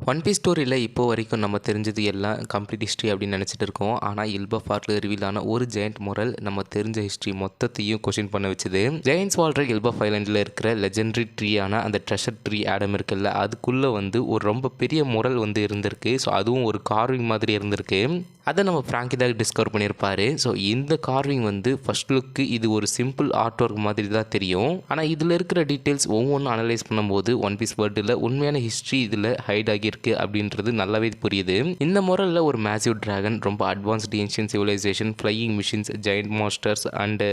One piece ஸ்டோரியில் இப்போ வரைக்கும் நம்ம தெரிஞ்சது எல்லாம் கம்ப்ளீட் ஹிஸ்ட்ரி அப்படின்னு நினச்சிட்டு இருக்கோம். ஆனால் இல்பஃபார்ட்டில் ரிவீல் ஆன ஒரு ஜெயண்ட் மொரல் நம்ம தெரிஞ்ச ஹிஸ்ட்ரி மொத்தத்தையும் கொஸ்டின் பண்ண வச்சுது. ஜெயண்ட்ஸ் வாழ்ற இல்பஃப் ஐலண்டில் இருக்கிற லெஜெண்டரி ட்ரீயான அந்த ட்ரெஷர் ட்ரீ ஆடம் இருக்குல்ல, அதுக்குள்ளே ஒரு ரொம்ப பெரிய மொரல் இருந்திருக்கு. ஸோ அதுவும் ஒரு கார்விங் மாதிரி இருந்திருக்கு. அதை நம்ம ஃப்ராங்கி தான் டிஸ்கவர் பண்ணியிருப்பாரு. ஸோ இந்த கார்விங் ஃபர்ஸ்ட் லுக்கு இது ஒரு சிம்பிள் ஆர்ட் ஒர்க் மாதிரி தான் தெரியும். ஆனால் இதில் இருக்கிற டீட்டெயில்ஸ் ஒவ்வொன்றும் அனலைஸ் பண்ணும்போது ஒன் பீஸ் வேர்ல்டில் உண்மையான ஹிஸ்ட்ரி இதில் ஹைட் ஆகியிருக்கு அப்படின்றது நல்லாவே புரியுது. இந்த முறையில் ஒரு மேசிவ் டிராகன், ரொம்ப advanced ancient civilization, flying machines, giant masters and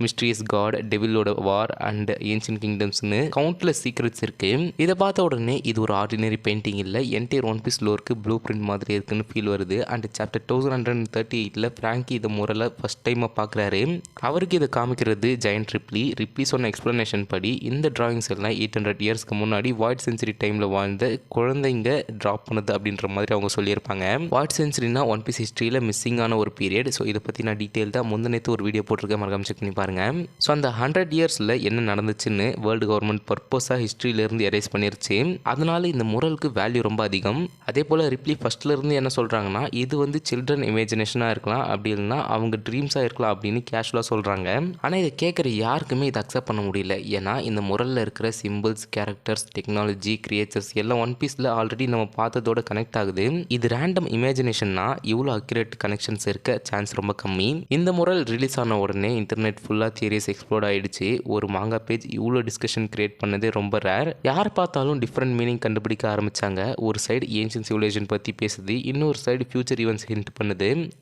mysterious god, டெவிலோட வார் அண்ட் ஏன்ஷியன் கிங்டம்ஸ்னு கவுண்ட்லெஸ் சீக்ரெட்ஸ் இருக்கு. இதை பார்த்த உடனே இது ஒரு ஆர்டினரி பெயிண்டிங் இல்லை, என்டையர் ஒன் பீஸ் லோருக்கு ப்ளூ பிரிண்ட் மாதிரி இருக்குன்னு ஃபீல் வருது. அண்ட் சாப்டர் 1138 ஃப்ராங்கி இந்த முறையில் ஃபர்ஸ்ட் டைமாக பார்க்குறாரு. அவருக்கு இதை காமிக்கிறது ஜெயண்ட் ரிப்ளி சொன்ன எக்ஸ்பிளனேஷன் படி இந்த டிராயிங்ஸ் எல்லாம் 800 இயர்ஸ்க்கு முன்னாடி வாய்ட் சென்ச்சுரி டைமில் வாழ்ந்த குழந்தைங்க ட்ராப் பண்ணுது அப்படின்ற மாதிரி அவங்க சொல்லியிருப்பாங்க. வாய்ட் சென்ச்சுரினா ஒன் பீஸ் ஹிஸ்ட்ரியில் மிஸ்ஸிங்கான ஒரு பீரியட். ஸோ இதை பற்றி நான் டீட்டெயில்டாக முந்தினத்து ஒரு வீடியோ போட்டிருக்கேன், மறக்காம செக் பண்ணி பாருங்கள். ஸோ அந்த 100 இயர்ஸில் என்ன நடந்துச்சுன்னு வேர்ல்டு கவர்மெண்ட் பர்பஸாக ஹிஸ்ட்ரியிலேருந்து எரேஸ் பண்ணிருச்சு. அதனால இந்த முரலுக்கு வேல்யூ ரொம்ப அதிகம். அதே போல் ரிப்ளி ஃபர்ஸ்ட்லேருந்து என்ன சொல்கிறாங்கன்னா, இது சில்ட்ரன் இமேஜினேஷனாக இருக்கலாம், அப்படி இல்லைனா அவங்க ட்ரீம்ஸாக இருக்கலாம் அப்படின்னு கேஷுவலாக சொல்கிறாங்க. ஆனால் இதை கேட்குற யாருக்குமே இதை அக்செப்ட் பண்ண முடியல. ஏன்னா இந்த முரலில் இருக்கிற சிம்பிள்ஸ், கேரக்டர்ஸ், டெக்னாலஜி, கிரியேச்சர்ஸ் எல்லாம் ஒன் பீஸில் ஆல்ரெடி நம்ம பார்த்ததோட கனெக்ட் ஆகுது. இது ரேண்டம் இமேஜினேஷன்னா இவ்வளோ அக்யூரேட் கனெக்ஷன்ஸ் இருக்க சான்ஸ் ரொம்ப கம்மி. இந்த முரல் ரிலீஸ் ஆன உடனே இன்டர்நெட் ஃபுல்லாக தியரிஸ் எக்ஸ்ப்ளோர் ஆகிடுச்சு. ஒரு மாங்கா பேஜ் இவ்வளோ டிஸ்கஷன் கிரியேட் பண்ணதே ரொம்ப ரேர். யார் பார்த்தாலும் டிஃப்ரெண்ட் மீனிங் கண்டுபிடிக்க ஆரம்பித்தாங்க. ஒரு சைடு ஏன்ஷியன் சிவிலைசேஷன் பற்றி பேசுது, இன்னொரு சைடு ஃபியூச்சர் ஈவெண்ட்ஸ் ஹிண்ட் பண்ணுது.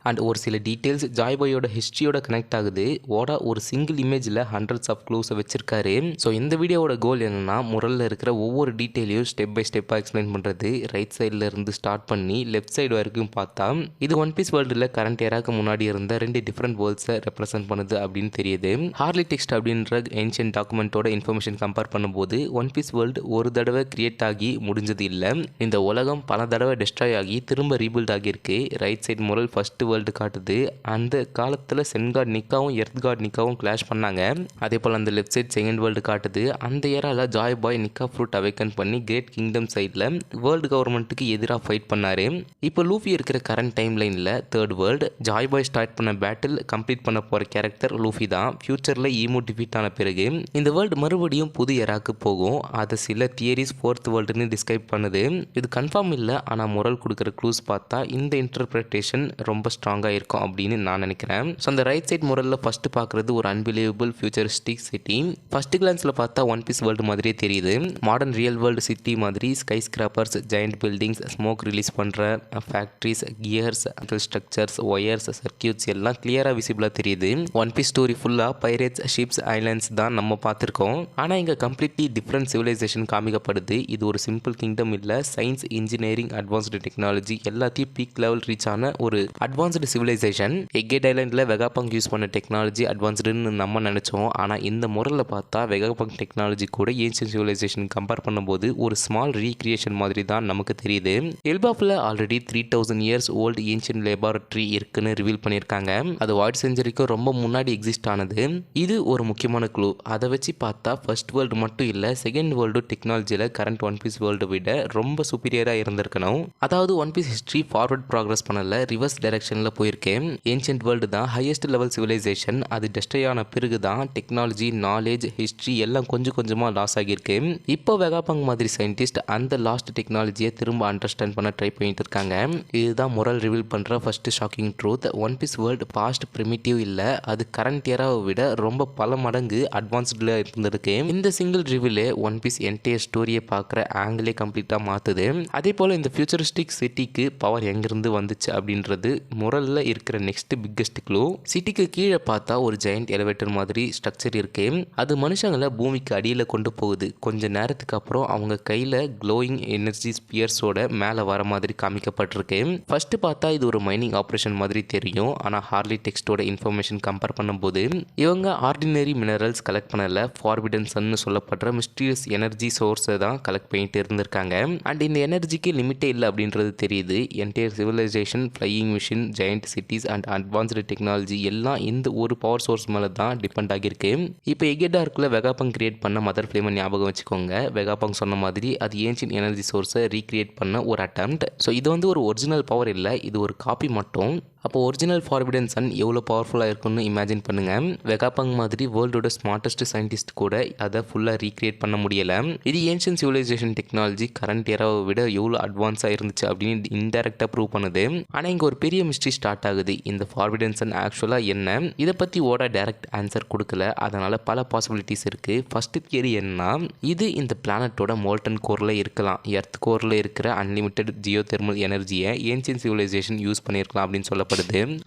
அண்ட் ஒரு சில டீட்டெயில்ஸ் ஜாய் பாயோட ஹிஸ்ட்ரியோட கனெக்ட் ஆகுது. ஓடா ஒரு சிங்கிள் இமேஜில் ஹண்ட்ரட்ஸ் ஆஃப் க்ளூஸை வச்சிருக்காரு. ஸோ இந்த வீடியோவோட கோல் என்னன்னா, முரலில் இருக்கிற ஒவ்வொரு டீட்டெயிலையும் ஸ்டெப் பை ஸ்டெப்பாக எக்ஸ்பிளைன் பண்ணுறது. ரைட் சைடில் இருந்து ஸ்டார்ட் பண்ணி லெஃப்ட் சைடு வரைக்கும் பார்த்தா இது ஒன் பீஸ் வேர்ல்டில் கரண்ட் ஏராக்கு முன்னாடி இருந்த 2 டிஃப்ரெண்ட் வேர்ல்ட்ஸை ரெப்ரசென்ட் பண்ணுது அப்படின்னு தெரியுது. ஹார்லி டெக்ஸ்ட் அப்படின்ற ஏன்ஷியன் டாக்குமெண்ட்டோட இன்ஃபர்மேஷன் கம்பேர் பண்ணும்போது ஒன் பீஸ் வேர்ல்டு ஒரு தடவை கிரியேட் ஆகி முடிஞ்சது இல்லை. இந்த உலகம் பல தடவை டெஸ்ட்ராய் ஆகி திரும்ப ரீபில்ட் ஆகியிருக்கு. Right side mural first world காட்டுது. அந்த காலத்தில் சென் காட் நிக்காவும் எர்த் காட் நிக்காவும் கிளாஷ் பண்ணாங்க. அதே போல் அந்த லெஃப்ட் சைட் செகண்ட் வேர்ல்டு காட்டுது. அந்த ஏரால ஜாய் பாய் நிக்கா ஃப்ரூட் அவேக்கன் பண்ணி கிரேட் கிங்டம் சைடில் வேர்ல்டு கவர்மெண்ட்டுக்கு எதிராக ஃபைட் பண்ணாரு. இப்போ லூஃபி இருக்கிற கரண்ட் டைம் லைனில் தேர்ட் வேர்ல்டு ஜாய் பாய் ஸ்டார்ட் பண்ண பேட்டில் கம்ப்ளீட் பண்ண போகிற கேரக்டர் லூஃபி தான். ஃபியூச்சரில் ஈமோ டிஃபீட் ஆன பிறகு இந்த வேர்ல்டு மறுபடியும் புது ஏராக்கு போகும். அதை சில தியரிஸ் ஃபோர்த் வேர்ல்டுன்னு டிஸ்கிரைப் பண்ணுது. இது கன்ஃபார்ம் இல்லை, ஆனால் முரல் கொடுக்குற க்ளூஸ் பார்த்தா இந்த இன்டர்பிரேஷன் ரொம்ப ஸ்ட்ராங்காக இருக்கும் அப்படின்னு நான் நினைக்கிறேன். ஸோ அந்த ரைட் சைட் முரலில் ஃபஸ்ட்டு பார்க்குறது ஒரு அன்பிலீவபிள் ஃபியூச்சரிஸ்டிக் சிட்டி. ஃபர்ஸ்ட் கிளான்ஸில் பார்த்தா ஒன் பீஸ் வேர்ல்டு மாதிரியே தெரியுது. மாடர்ன் ரியல் வேர்ல்டு சிட்டி மாதிரி skyscrapers, giant buildings, smoke release பண்ணுற factories, gears, structures, wires, circuits எல்லாம் கிளியராக விசிபிளாக தெரியுது. ஒன் பீஸ் ஸ்டோரி ஃபுல்லாக பைரேட்ஸ், ஷிப்ஸ், ஐலாண்ட்ஸ் தான் நம்ம பார்த்துருக்கோம். ஆனால் இங்கே கம்ப்ளீட்லி டிஃப்ரெண்ட் சிவிலைசேஷன் காமிக்கப்படுது. இது ஒரு சிம்பிள் கிங்டம் இல்லை, சயின்ஸ், இன்ஜினியரிங், அட்வான்ஸ்டு டெக்னாலஜி எல்லாத்தையும் பீக் லெவல் ரீச் ஆன ஒரு அட்வான்ஸ்டு சிவிலைசேஷன். எக்கேட் ஐலாண்டில் வெகாபங்க் யூஸ் பண்ண டெக்னாலஜி அட்வான்ஸ்டுன்னு நம்ம நினச்சோம். ஆனால் இந்த முறையில் பார்த்தா வெகாபங்க் டெக்னாலஜி கூட ஏன்ஷியன் சிவிலைசேஷன் கம்பேர் பண்ணும்போது ஒரு ஸ்மால் ரீக்ரியேஷன் மாதிரி தான் நமக்கு தெரியுது. எல்பாஃபில் already 3000 years old ancient laboratory இருக்குன்னு ரிவீல் பண்ணியிருக்காங்க. அது வாய்ட் செஞ்சுரிக்கும் ரொம்ப முன்னாடி எக்ஸிஸ்ட் ஆனது. இது ஒரு முக்கியமான க்ளூ. அதை வச்சு பார்த்தா ஃபர்ஸ்ட் வேர்ல்டு மட்டும் இல்லை, செகண்ட் வேர்ல்டு டெக்னாலஜியில் கரண்ட் ஒன் பீஸ் வேர்ல்டு விட ரொம்ப சுப்பீரியராக இருந்திருக்கணும். அதாவது One Piece history forward progress பண்ணல, ரிவர்ஸ் டைரக்ஷனில் போயிருக்கேன். ஏன்ஷியன்ட் வேர்ல்டு தான் ஹையஸ்ட் லெவல் சிவிலைசேஷன். அது டெஸ்ட்ராய் ஆன பிறகு தான் டெக்னாலஜி, நாலேஜ், ஹிஸ்ட்ரி எல்லாம் கொஞ்சம் கொஞ்சமாக லாஸ் ஆகியிருக்கு. இப்போ வெகாபங்க் மாதிரி சயின்டிஸ்ட் அந்த லாஸ்ட் டெக்னாலஜியை திரும்ப அண்டர்ஸ்டாண்ட் பண்ண ட்ரை பண்ணிட்டு இருக்காங்க. இதுதான் முரல் ரிவீல் பண்ணுற first shocking truth. One Piece world past primitive இல்லை, அது கரண்ட் ஏராவை விட ரொம்ப பல மடங்கு அட்வான்ஸ்டில் இருந்திருக்கு. இந்த சிங்கிள் ரிவீலே ஒன் பீஸ் என்டையர் ஸ்டோரியை பார்க்குற ஆங்கிளே கம்ப்ளீட்டாக மாற்றுது. அதே போல் இந்த ஃபியூச்சரிஸ்டிக் சிட்டிக்கு பவர் எங்கேருந்து வந்துச்சு அப்படின்றது முரலில் இருக்கிற நெக்ஸ்ட் பிக்கஸ்ட் க்ளூ. சிட்டிக்கு கீழே பார்த்தா ஒரு ஜெயண்ட் எலிவேட்டர் மாதிரி ஸ்ட்ரக்சர் இருக்கு. அது மனுஷங்களை பூமிக்கு அடியில் கொண்டு போகுது. கொஞ்ச நேரத்துக்கு அப்புறம் அவங்க கையில் க்ளோயிங் எனர்ஜி ஸ்பியர்ஸோட மேலே வர மாதிரி காமிக்கப்பட்டிருக்கு. ஃபர்ஸ்ட் பார்த்தா இது ஒரு மைனிங் ஆப்ரேஷன் மாதிரி தெரியும். ஆனால் ஹார்லி டெக்ஸ்டோட இன்ஃபர்மேஷன் கம்பேர் பண்ணும்போது இவங்க ஆர்டினரி மினரல்ஸ் கலெக்ட் பண்ணல, ஃபார்பிடன் சன்னு சொல்லப்படுற மிஸ்டீரியஸ் எனர்ஜி சோர்ஸை தான் கலெக்ட் பண்ணிட்டு இருந்திருக்காங்க. அண்ட் இந்த எனர்ஜிக்கு லிமிட்டே இல்லை அப்படின்றது தெரியுது. Entire civilisation, flying machine, giant cities and advanced technology எல்லாம் இந்த ஒரு பவர் சோர்ஸ் மேலே தான் டிபெண்ட் ஆகியிருக்கு. இப்போ எகேடார்க்கில் வெகாபங்க் கிரியேட் பண்ண மதர் ஃப்ளேமை ஞாபகம் வச்சுக்கோங்க. வெகாபங்க் சொன்ன மாதிரி அது ஏன்ஷியன் எனர்ஜி சோர்ஸை ரீக்ரியேட் பண்ண ஒரு அட்டெம்ப்ட். ஸோ இது வந்து ஒரு ஒரிஜினல் பவர் இல்லை, இது ஒரு காப்பி மட்டும். அப்போ ஒரிஜினல் ஃபார்பிடன் சன் எவ்வளோ பவர்ஃபுல்லாக இருக்குன்னு இமேஜின் பண்ணுங்கள். வெகாபங் மாதிரி வேர்ல்டோட ஸ்மார்ட்டஸ்ட் சயின்டிஸ்ட் கூட அதை ஃபுல்லாக ரீக்ரியேட் பண்ண முடியலை. இது ஏன்ஷியன் சிவிலைசேஷன் டெக்னாலஜி கரண்ட் ஏராவை விட எவ்வளோ அட்வான்ஸாக இருந்துச்சு அப்படின்னு இன்டெரக்டாக ப்ரூவ் பண்ணுது. ஆனால் இங்கே ஒரு பெரிய மிஸ்ட்ரி ஸ்டார்ட் ஆகுது. இந்த ஃபார்பிடன் சன் ஆக்சுவலாக என்ன? இதை பற்றி ஓட டைரக்ட் ஆன்சர் கொடுக்கல. அதனால் பல பாசிபிலிட்டிஸ் இருக்குது. ஃபஸ்ட்டு தியரி என்னன்னா, இது இந்த பிளானட்டோட மோல்டன் கோரில் இருக்கலாம். எர்த் கோரில் இருக்கிற அன்லிமிட்டெட் ஜியோ தெர்மல் எனர்ஜியை ஏன்ஷியன் சிவிலைசேஷன் யூஸ் பண்ணியிருக்கலாம் அப்படின்னு சொல்லப்படுது.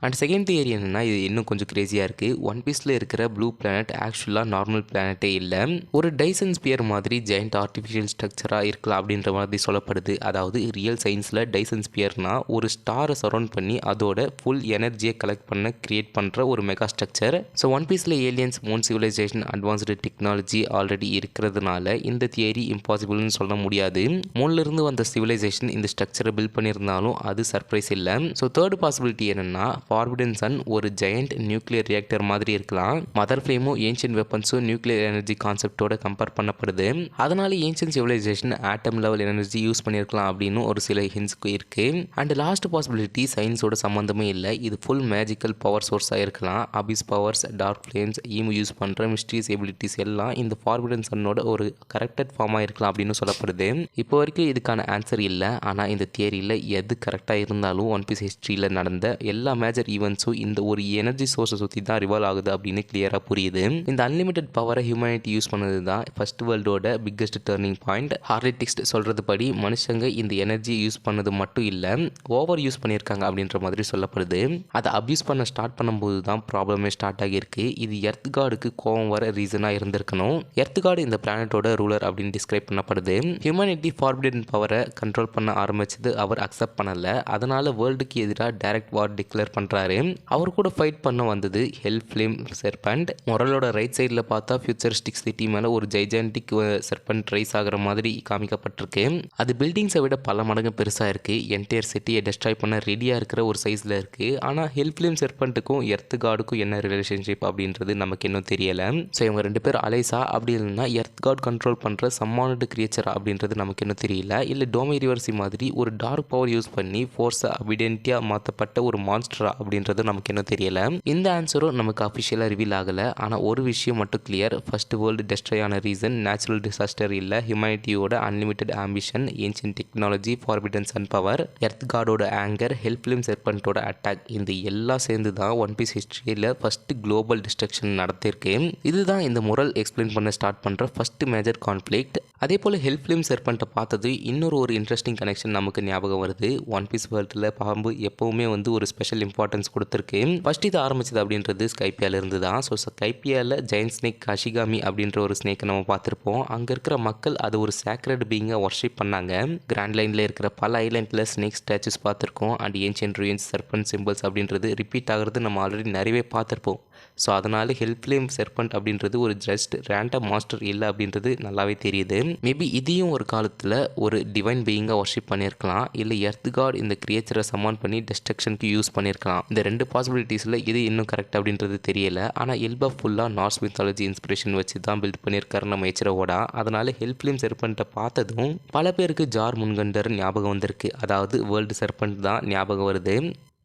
அண்ட் செகண்ட் தியரி என்னன்னா, இது இன்னும் கொஞ்சம் கிரேசியாக இருக்குது. ஒன் பீஸில் இருக்கிற ப்ளூ பிளானட் ஆக்சுவலாக நார்மல் பிளானட்டே இல்லை, ஒரு டைசன் ஸ்பியர் மாதிரி ஜெயண்ட் ஆர்டிஃபிஷியல் ஸ்ட்ரக்சராக இருக்கலாம் அப்படின்ற மாதிரி சொல்லப்படுது. அதாவது ரியல் சயின்ஸில் டைசன் ஸ்பியர்னா ஒரு ஸ்டாரை சரௌண்ட் பண்ணி அதோட ஃபுல் எனர்ஜியை கலெக்ட் பண்ண கிரியேட் பண்ணுற ஒரு மெகா ஸ்ட்ரக்சர். ஸோ ஒன் பீஸில் aliens, moon civilisation, advanced technology already இருக்கிறதுனால இந்த தியரி இம்பாசிபிள்னு சொல்ல முடியாது. மூன்லேருந்து வந்த சிவிலைசேஷன் இந்த ஸ்ட்ரக்சரை பில்ட் பண்ணியிருந்தாலும் அது சர்ப்ரைஸ் இல்லை. ஸோ தேர்ட் பாசிபிலிட்டி என்னன்னா, ஃபார்பிடன் சன் ஒரு ஜெயண்ட் நியூக்ளியர் ரியாக்டர் மாதிரி இருக்கலாம். மதர் ஃப்ளேமும் ஏன்ஷியன் வெப்பன்ஸும் நியூக்ளியர் எனர்ஜி கான்செப்டோட கம்பேர் பண்ணப்படுது. அதனால ancient civilization atom level energy use பண்ணியிருக்கலாம் அப்படின்னு ஒரு சில ஹிண்ட்ஸ்க்கு இருக்கு. அண்ட் லாஸ்ட் பாசிபிலிட்டி சயின்ஸோட சம்மந்தமே இல்லை, இது ஃபுல் மேஜிக்கல் பவர் சோர்ஸாக இருக்கலாம். Abyss powers, dark flames, Imu use பண்ணுற மிஸ்ட்ரியஸ் எபிலிட்டிஸ் எல்லாம் இந்த ஃபார்பிடன் சன்னோட ஒரு கரெக்டட் ஃபார்மாக இருக்கலாம் அப்படின்னு சொல்லப்படுது. இப்போ வரைக்கும் இதுக்கான ஆன்சர் இல்லை. ஆனால் இந்த தியரியில் எது கரெக்டாக இருந்தாலும் ஒன் பீஸ் ஹிஸ்ட்ரியில் நடந்த எல்லா மேஜர் ஈவெண்ட்ஸும் இந்த ஒரு எனர்ஜி சோர்ஸை சுற்றி தான் ரிவால்வ் ஆகுது அப்படின்னு கிளியராக புரியுது. இந்த அன்லிமிட்டட் பவரை ஹியூமனிட்டி யூஸ் பண்ணது தான் ஃபர்ஸ்ட் வேர்ல்டோட biggest turning point. Harley text சொல்கிறது படி மனுஷங்க இந்த எனர்ஜி யூஸ் பண்ணது மட்டும் இல்லை, ஓவர் யூஸ் பண்ணியிருக்காங்க அப்படின்ற மாதிரி சொல்லப்படுது. அதை அப்யூஸ் பண்ண ஸ்டார்ட் பண்ணும்போது தான் ப்ராப்ளமே ஸ்டார்ட் ஆகியிருக்கு. இது எர்த் காடுக்கு கோவம் வர ரீசனாக இருந்திருக்கணும். எர்த் காடு இந்த பிளானட்டோட ரூலர் அப்படின்னு டிஸ்கிரைப் பண்ணப்படுது. ஹியூமனிட்டி ஃபார்பிடன் பவரை கண்ட்ரோல் பண்ண ஆரம்பிச்சது அவர் அக்செப்ட் பண்ணல. அதனால வேர்ல்டுக்கு எதிராக டைரக்ட் வார் டிக்ளேர் பண்ணுறாரு. அவர் கூட ஃபைட் பண்ண வந்தது ஹெல் ஃப்ளேம் செர்பண்ட். மொரலோட ரைட் சைடில் பார்த்தா ஃபியூச்சரிஸ்டிக் சிட்டி மேலே ஒரு ஜைஜான்டிக் செர்பண்ட் ரைஸ் ஆகிற மாதிரி காமிக்கப்பட்டிருக்கு. அது பில்டிங்ஸை விட பல மடங்கு பெருசாக இருக்குது. என்டையர் சிட்டியை டெஸ்ட்ராய் பண்ண ரெடியாக இருக்கிற ஒரு சைஸில் இருக்குது. ஆனால் ஹெல் ஃப்ளேம் செர்பண்ட்டுக்கும் எர்த் காடுக்கும் என்ன ரிலேஷன்ஷிப் அப்படின்றது நமக்கு இன்னும் தெரியலை. ஸோ இவங்க ரெண்டு பேர் அலைஸா, அப்படி இல்லைன்னா எர்த் காட் கண்ட்ரோல் பண்ணுற சம்மானட் கிரியேச்சரா அப்படின்றது நமக்கு இன்னும் தெரியல. இல்லை டோமி ரிவர்சி மாதிரி ஒரு டார்க் பவர் யூஸ் பண்ணி ஃபோர்ஸை அபிடென்ட்டியாக மாற்றப்பட்ட ஒரு மான்ஸ்டரா அப்படின்றது நமக்கு இன்னும் தெரியல. இந்த ஆன்சரும் நமக்கு அஃபிஷியலாக ரிவீல் ஆகலை. ஆனால் ஒரு விஷயம் மட்டும் கிளியர், ஃபர்ஸ்ட் வேர்ல்டு டெஸ்ட்ராய் ஆன ரீசன் நேச்சுரல் டிசாஸ்டர் இல்லை, ஹியூமனிட்டியோட unlimited ambition, ancient technology, forbidden sun power, earth காடோட ஆங்கர், ஹெல்ப்லிம் செர்பண்ட்டோட அட்டாக், இந்த எல்லாம் சேர்ந்து தான் ஒன் பீஸ் ஹிஸ்ட்ரியில் ஃபர்ஸ்ட் குளோபல் டிஸ்ட்ரக்ஷன் நடத்திருக்கு. இதுதான் இந்த முரல் எக்ஸ்பிளைன் பண்ண ஸ்டார்ட் பண்ணுற ஃபர்ஸ்ட் மேஜர் கான்ஃப்ளிக்ட். அதே போல் ஹெல்ப்லிம் செர்பண்ட்டை பார்த்தது இன்னொரு ஒரு இன்ட்ரெஸ்டிங் கனெக்ஷன் நமக்கு ஞாபகம் வருது. ஒன் பீஸ் வேர்ல்டில் பாம்பு எப்போவுமே வந்து ஒரு ஸ்பெஷல் இம்பார்ட்டன்ஸ் கொடுத்துருக்கு. ஃபர்ஸ்ட் இது ஆரம்பிச்சது அப்படின்றது ஸ்கைப்பியால இருந்து தான். ஸோ ஸ்கைப்பியாவில் ஜெயண்ட் ஸ்னேக் காஷிகாமி அப்படின்ற ஒரு ஸ்னேக்கை நம்ம பார்த்துருப்போம். அங்கே இருக்கிற மக்கள் அது ஒரு சேக்ரெட் பீயிங்கை வர்ஷிப் பண்ணாங்க. கிராண்ட் லைனில் இருக்கிற பல ஐலாண்டில் ஸ்னேக் ஸ்டாச்சுஸ் பார்த்துருக்கோம். And ancient ruins, serpent symbols அப்படின்றது ரிப்பீட் ஆகிறது நம்ம ஆல்ரெடி நிறையவே பார்த்துருப்போம். ஸோ அதனால் ஹெல்ப்லேம் செர்பண்ட் அப்படின்றது ஒரு ஜஸ்ட் ரேண்டம் மாஸ்டர் இல்லை அப்படின்றது நல்லாவே தெரியுது. மேபி இதையும் ஒரு காலத்தில் ஒரு டிவைன் பீயிங்காக வர்ஷிப் பண்ணியிருக்கலாம். இல்லை எர்த் காட் இந்த கிரியேச்சரை சமான் பண்ணி டெஸ்ட்ரக்ஷனுக்கு யூஸ் பண்ணியிருக்கலாம். இந்த ரெண்டு பாசிபிலிட்டிஸில் இது இன்னும் கரெக்ட் அப்படின்றது தெரியல. ஆனால் எல்பா ஃபுல்லாக நார்ஸ் மித்தாலஜி இன்ஸ்பிரேஷன் வச்சு தான் பில்ட் பண்ணியிருக்காரு நம்ம எச்சரோட. அதனால் ஹெல்ப்லேம் செர்பண்ட்டை பார்த்ததும் பல பேருக்கு ஜார் முன்கண்டர் ஞாபகம் வந்திருக்கு. அதாவது வேர்ல்டு செர்பண்ட் தான் ஞாபகம் வருது.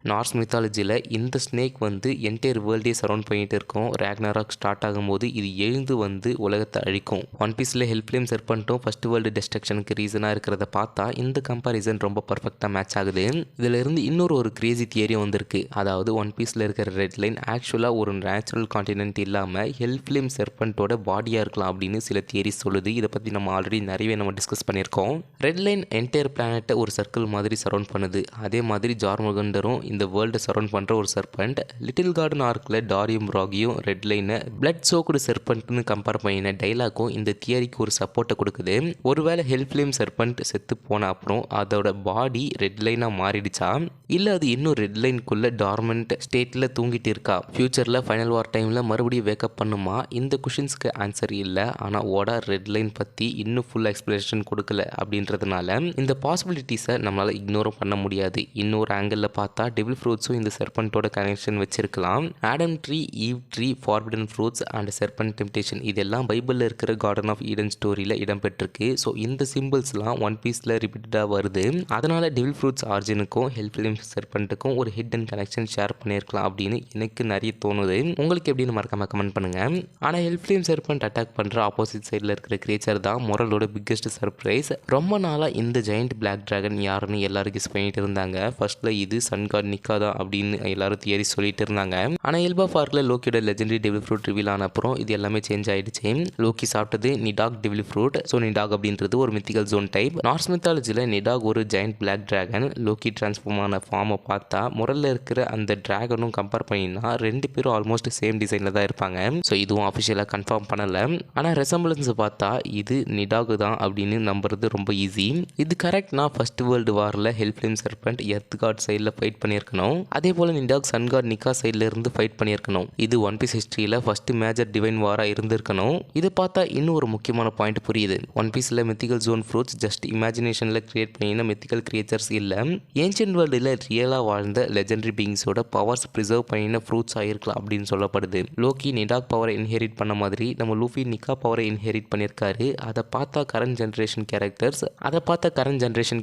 நார்ஸ் மித்தாலஜியில் இந்த ஸ்னேக் வந்து என்டையர் வேர்ல்டே சரௌண்ட் பண்ணிகிட்டு இருக்கும். ரேக்னராக் ஸ்டார்ட் ஆகும்போது இது எழுந்து வந்து உலகத்தை அழிக்கும். ஒன் பீஸில் ஹெல்ப்லேம் செர்பண்ட்டும் ஃபர்ஸ்ட் வேர்ல்டு டெஸ்ட்ரக்ஷனுக்கு ரீசனாக இருக்கிறத பார்த்தா இந்த கம்பாரிசன் ரொம்ப பர்ஃபெக்டாக மேட்ச் ஆகுது. இதில் இருந்து இன்னொரு கிரேசி தியரி வந்திருக்கு. அதாவது ஒன் பீஸில் இருக்கிற ரெட் லைன் ஆக்சுவலாக ஒரு நேச்சுரல் கான்டினென்ட் இல்லாமல் ஹெல்ப்லேம் செர்பண்ட்டோட பாடியாக இருக்கலாம் அப்படின்னு சில தியரிஸ் சொல்லுது. இதை பற்றி நம்ம ஆல்ரெடி நிறையவே நம்ம டிஸ்கஸ் பண்ணியிருக்கோம். ரெட் லைன் என்டையர் பிளானட்டை ஒரு சர்க்கிள் மாதிரி சரௌண்ட் பண்ணுது. அதே மாதிரி ஜார்முகண்டரும் இந்த வேர்ல்டை சரௌண்ட் பண்ணுற ஒரு சர்பண்ட். லிட்டில் கார்டன் ஆர்க்கில் டாரியும் ராகியும் ரெட் லைனை பிளட் சோக்குடு சர்பண்ட்னு கம்பேர் பண்ணின டைலாக்கும் இந்த தியரிக்கு ஒரு சப்போர்ட்டை கொடுக்குது. ஒருவேளை ஹெல்ப்லேம் சர்பண்ட் செத்து போன அப்புறம் அதோட பாடி ரெட் லைனாக மாறிடுச்சா, இல்லை அது இன்னும் ரெட் லைனுக்குள்ளே டார்மெண்ட் ஸ்டேட்டில் தூங்கிட்டு இருக்கா, ஃபியூச்சரில் ஃபைனல் வார் டைமில் மறுபடியும் வேக்கப் பண்ணுமா? இந்த கொஷின்ஸ்க்கு ஆன்சர் இல்லை. ஆனால் ஓடா ரெட் லைன் பற்றி இன்னும் ஃபுல் எக்ஸ்பிளேஷன் கொடுக்கல அப்படின்றதுனால இந்த பாசிபிலிட்டிஸை நம்மளால் இக்னோரும் பண்ண முடியாது. இன்னொரு ஆங்கிளில் பார்த்தா டெவில் ஃப்ரூட்ஸும் இந்த செர்பன்ட்டோட கனெக்ஷன் வச்சிருக்கலாம். Adam tree, Eve tree, forbidden fruits and serpent temptation இதெல்லாம் பைபிளில் இருக்கிற கார்டன் ஆஃப் ஈடன் ஸ்டோரியில் இடம்பெற்றிருக்கு. ஸோ இந்த சிம்பிள்ஸ்லாம் ஒன் பீஸில் ரிப்பீட்டடாக வருது. அதனால் டெவில் ஃப்ரூட்ஸ் ஆர்ஜினுக்கும் ஹெல்ப்லைம் செர்பன்ட்டுக்கும் ஒரு ஹிடன் கனெக்ஷன் ஷேர் பண்ணியிருக்கலாம் அப்படின்னு எனக்கு நிறைய தோணுது. உங்களுக்கு எப்படின்னு மறக்காம கமெண்ட் பண்ணுங்கள். ஆனால் ஹெல்ப்லைம் செர்பன்ட் அட்டாக் பண்ணுற ஆப்போசிட் சைடில் இருக்கிற கிரியேச்சர் தான் மொரலோட பிக்கெஸ்ட் சர்ப்ரைஸ். ரொம்ப நாளாக இந்த ஜெயண்ட் பிளாக் டிராகன் யாருன்னு எல்லாரும் கெஸ் பண்ணிட்டு இருந்தாங்க. ஃபர்ஸ்ட்ல இது சன் காட் நிக்கா தான் அப்படின்னு எல்லாரும் தியரி சொல்லிட்டு இருந்தாங்க. ஆனால் எல்பாஃபார்க்கில் லோக்கியோட லெஜெண்டரி டெவில் ஃப்ரூட் ரிவீல் ஆன அப்புறம் இது எல்லாமே சேஞ்ச் ஆயிடுச்சு. லோக்கி சாப்பிட்டது Nidhogg devil fruit. So Nidhogg அப்படின்றது ஒரு மித்திக்கல் ஜோன் டைப். நார்ஸ் மித்தாலஜியில் நிடாக் ஒரு giant black dragon. Loki transform ஆன ஃபார்மை பார்த்தா முரல்ல இருக்கிற அந்த டிராகனும் கம்பேர் பண்ணினா ரெண்டு பேரும் ஆல்மோஸ்ட் சேம் டிசைனில் தான் இருப்பாங்க. ஸோ இதுவும் அஃபிஷியலாக கன்ஃபார்ம் பண்ணலை. ஆனால் ரெசம்பிளன்ஸ் பார்த்தா இது நிடாக் தான் அப்படின்னு நம்புறது ரொம்ப ஈஸி. இது கரெக்ட்னா ஃபர்ஸ்ட் வேர்ல்டு வாரில் ஹெல்ப்லைம் சர்பெண்ட் எர்த் காட் சைடில் ஃபைட் பண்ணியிருக்கணும். அதே போல் நிடாக் சன் காட் நிக்கா சைடில் இருந்து ஃபைட் பண்ணியிருக்கணும். இது ஒன் பீஸ் ஹிஸ்ட்ரியில் ஃபர்ஸ்ட் மேஜர் டிவைன் வாராக இருந்திருக்கணும். இதை பார்த்தா இன்னும் ஒரு முக்கியமான பாயிண்ட் புரியுது. ஒன் பீஸில் மித்திக்கல் ஜோன் ஃப்ரூட்ஸ் ஜஸ்ட் இமேஜினேஷனில் கிரியேட் பண்ணின மித்திக்கல் கிரியேச்சர்ஸ் இல்லை. ஏன்ஷியன்ட் வேர்ல்டில் ரியலாக வாழ்ந்த லெஜெண்டரி பீயிங்ஸோட பவர்ஸ் ப்ரிசர்வ் பண்ணின ஃப்ரூட்ஸ் ஆகிருக்கலாம் அப்படின்னு சொல்லப்படுது. லோக்கி நிடாக் பவரை இன்ஹெரிட் பண்ண மாதிரி நம்ம லூஃபி நிக்கா பவரை இன்ஹெரிட் பண்ணியிருக்காரு. அதை பார்த்தா கரண்ட் ஜென்ரேஷன்